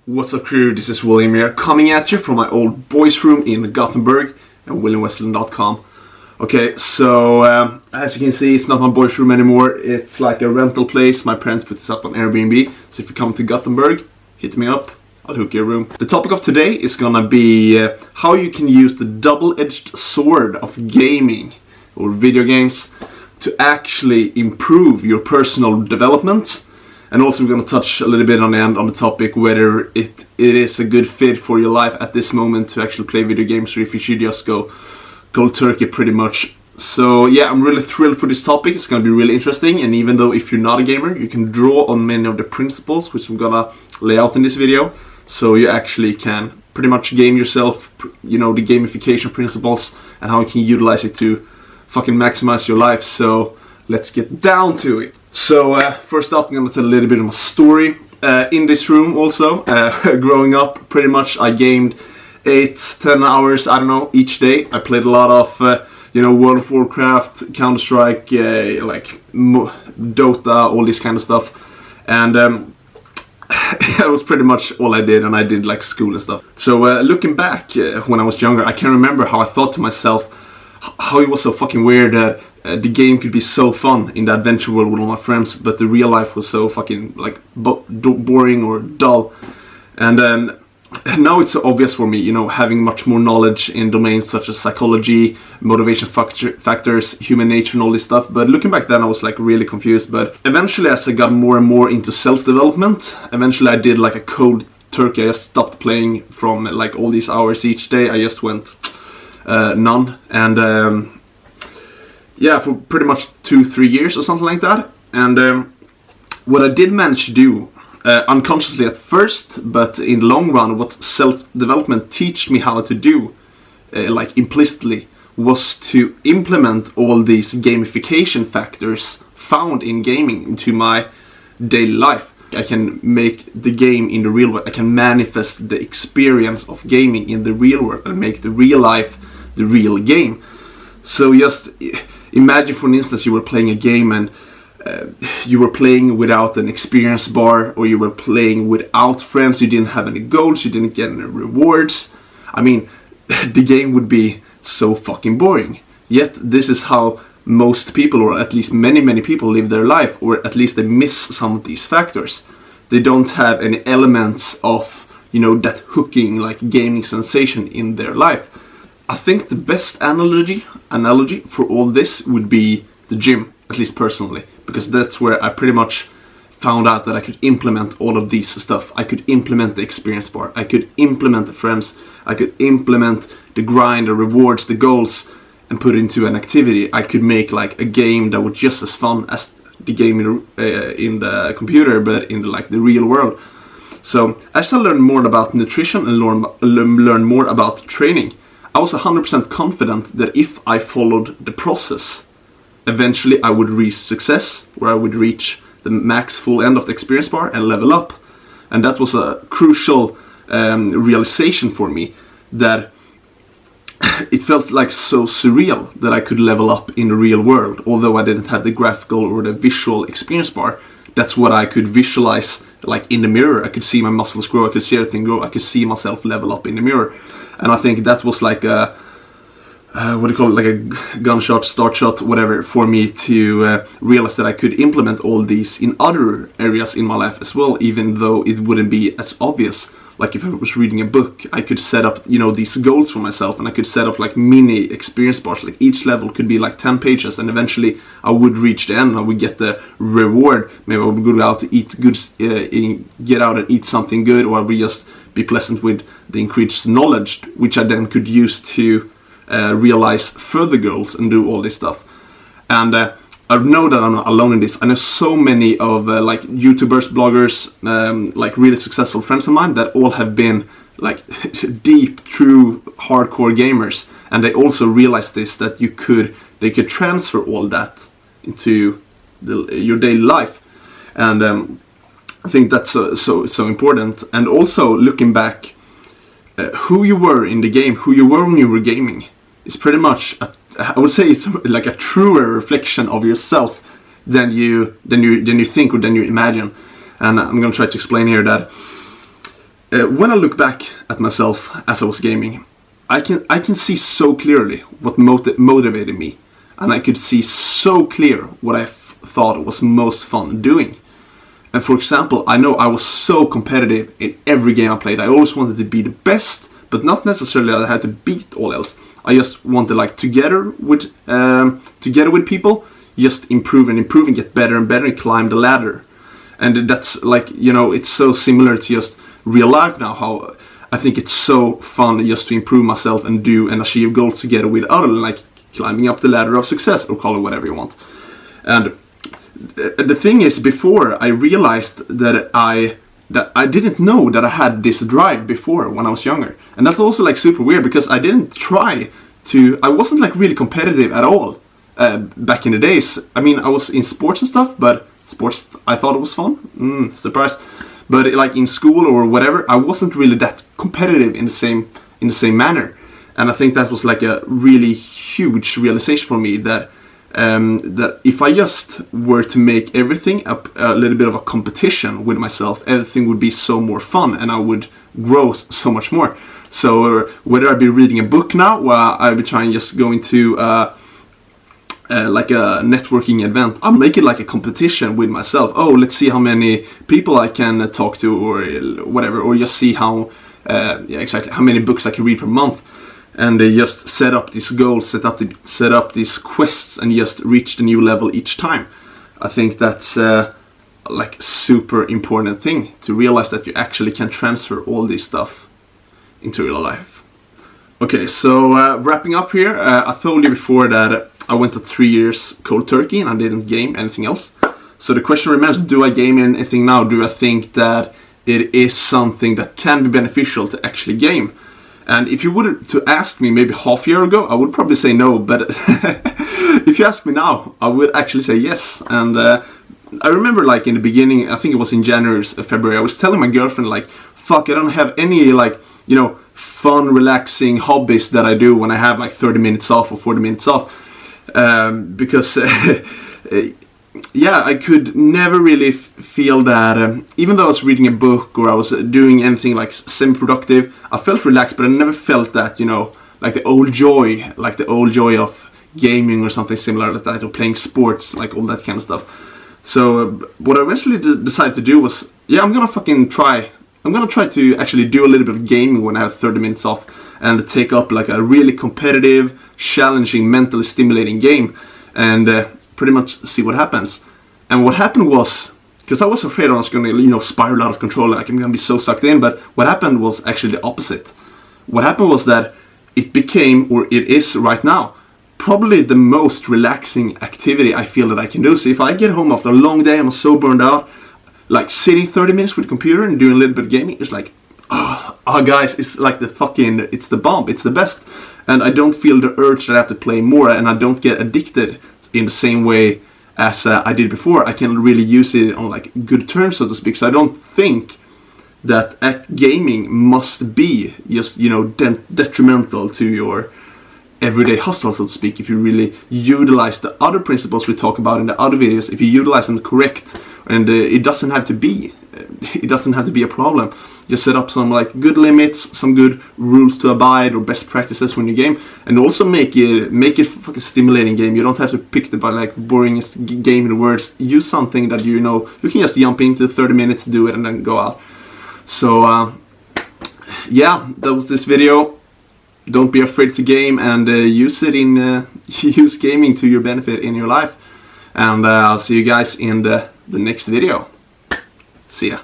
What's up, crew? This is William here, coming at you from my old boys' room in Gothenburg and WilliamWesterlund.com. Okay, so as you can see, it's not my boys' room anymore. It's like a rental place. My parents put this up on Airbnb. So if you come to Gothenburg, hit me up. I'll hook you a room. The topic of today is gonna be how you can use the double-edged sword of gaming or video games to actually improve your personal development. And also we're going to touch a little bit on the end on the topic whether it is a good fit for your life at this moment to actually play video games, or if you should just go cold turkey pretty much. So yeah, I'm really thrilled for this topic. It's going to be really interesting, and even though if you're not a gamer, you can draw on many of the principles which I'm going to lay out in this video. So you actually can pretty much game yourself, you know, the gamification principles and how you can utilize it to fucking maximize your life. So let's get down to it. So first up, I'm going to tell a little bit of my story. In this room also, growing up, pretty much I gamed 8-10 hours, I don't know, each day. I played a lot of, World of Warcraft, Counter-Strike, Dota, all this kind of stuff. And that was pretty much all I did, and I did like school and stuff. So looking back when I was younger, I can remember how I thought to myself, how it was so fucking weird that the game could be so fun in the adventure world with all my friends, but the real life was so fucking like boring or dull. And then now it's so obvious for me, you know, having much more knowledge in domains such as psychology, motivation factors, human nature and all this stuff. But looking back then I was like really confused. But eventually, as I got more and more into self-development, eventually I did like a cold turkey. I just stopped playing from like all these hours each day. I just went none. And yeah, for pretty much 2-3 years or something like that. And what I did manage to do, unconsciously at first, but in the long run, what self-development teach me how to do, like implicitly, was to implement all these gamification factors found in gaming into my daily life. I can make the game in the real world. I can manifest the experience of gaming in the real world and make the real life the real game. So just imagine, for instance, you were playing a game and you were playing without an experience bar, or you were playing without friends, you didn't have any goals, you didn't get any rewards. I mean, the game would be so fucking boring. Yet this is how most people, or at least many people, live their life, or at least they miss some of these factors. They don't have any elements of, you know, that hooking, like gaming sensation in their life. I think the best analogy for all this would be the gym, at least personally, because that's where I pretty much found out that I could implement all of these stuff. I could implement the experience bar, I could implement the friends, I could implement the grind, the rewards, the goals, and put it into an activity. I could make like a game that was just as fun as the game in the computer, but in the real world. So as I learned more about nutrition and learn more about training, I was 100% confident that if I followed the process, eventually I would reach success, where I would reach the max full end of the experience bar and level up. And that was a crucial realization for me, that it felt like so surreal that I could level up in the real world. Although I didn't have the graphical or the visual experience bar, that's what I could visualize, like in the mirror. I could see my muscles grow, I could see everything grow, I could see myself level up in the mirror. And I think that was like a like a gunshot, start shot, whatever, for me to realize that I could implement all these in other areas in my life as well, even though it wouldn't be as obvious. Like if I was reading a book, I could set up, you know, these goals for myself, and I could set up like mini experience bars. Like each level could be like 10 pages, and eventually I would reach the end and I would get the reward. Maybe I would go out to eat good, get out and eat something good, or I would just be pleasant with the increased knowledge, which I then could use to realize further goals and do all this stuff. And I know that I'm not alone in this. I know so many of like YouTubers, bloggers, like really successful friends of mine that all have been like deep, true, hardcore gamers, and they also realized this, that they could transfer all that into your daily life. And I think that's so important. And also looking back, who you were in the game, who you were when you were gaming, is pretty much I would say it's like a truer reflection of yourself than you think or than you imagine. And I'm going to try to explain here that when I look back at myself as I was gaming, I can see so clearly what motivated me, and I could see so clear what I thought was most fun doing. And for example, I know I was so competitive in every game I played. I always wanted to be the best, but not necessarily that I had to beat all else. I just wanted, like, together with people, just improve and get better and better and climb the ladder. And that's, like, you know, it's so similar to just real life now, how I think it's so fun just to improve myself and do and achieve goals together with others, like climbing up the ladder of success, or call it whatever you want. And the thing is, before I realized that I didn't know that I had this drive before when I was younger. And that's also, like, super weird, because I didn't try to, I wasn't, like, really competitive at all back in the days. I mean, I was in sports and stuff, but sports, I thought it was fun. Surprise. But, like, in school or whatever, I wasn't really that competitive in the same manner. And I think that was, like, a really huge realization for me, that that if I just were to make everything a little bit of a competition with myself, everything would be so more fun, and I would grow so much more. So whether I'd be reading a book now, or I'd be trying just going to like a networking event, I'll make it like a competition with myself. Oh, let's see how many people I can talk to, or whatever, or just see how exactly how many books I can read per month. And they just set up these goals, set up these quests, and just reach the new level each time. I think that's like super important thing, to realize that you actually can transfer all this stuff into real life. Okay, so wrapping up here, I told you before that I went to 3 years cold turkey and I didn't game anything else. So the question remains, do I game anything now? Do I think that it is something that can be beneficial to actually game? And if you were to ask me maybe half a year ago, I would probably say no. But if you ask me now, I would actually say yes. And I remember, like, in the beginning, I think it was in January or February, I was telling my girlfriend, like, fuck, I don't have any, like, you know, fun, relaxing hobbies that I do when I have, like, 30 minutes off or 40 minutes off. Because... yeah, I could never really feel that, even though I was reading a book or I was doing anything like semi-productive, I felt relaxed, but I never felt that, you know, like the old joy of gaming or something similar like that, or playing sports, like all that kind of stuff. So what I eventually decided to do was, yeah, I'm gonna try to actually do a little bit of gaming when I have 30 minutes off, and take up like a really competitive, challenging, mentally stimulating game, and pretty much see what happens. And what happened was, because I was afraid I was going to, you know, spiral out of control, like I'm going to be so sucked in, but what happened was actually the opposite. What happened was that it became, or it is right now, probably the most relaxing activity I feel that I can do. So if I get home after a long day, I'm so burned out, like sitting 30 minutes with the computer and doing a little bit of gaming, it's like, oh guys, it's like it's the bomb, it's the best. And I don't feel the urge that I have to play more, and I don't get addicted in the same way as I did before. I can really use it on, like, good terms, so to speak. So I don't think that gaming must be just, you know, detrimental to your everyday hustle, so to speak. If you really utilize the other principles we talk about in the other videos, if you utilize them correct, and it doesn't have to be a problem. Just set up some, like, good limits, some good rules to abide, or best practices when you game, and also make it fucking stimulating game. You don't have to pick the, like, boringest game in the world. Use something that you know you can just jump into 30 minutes, do it, and then go out. So yeah, that was this video. Don't be afraid to game, and use gaming to your benefit in your life. And I'll see you guys in the next video. See ya.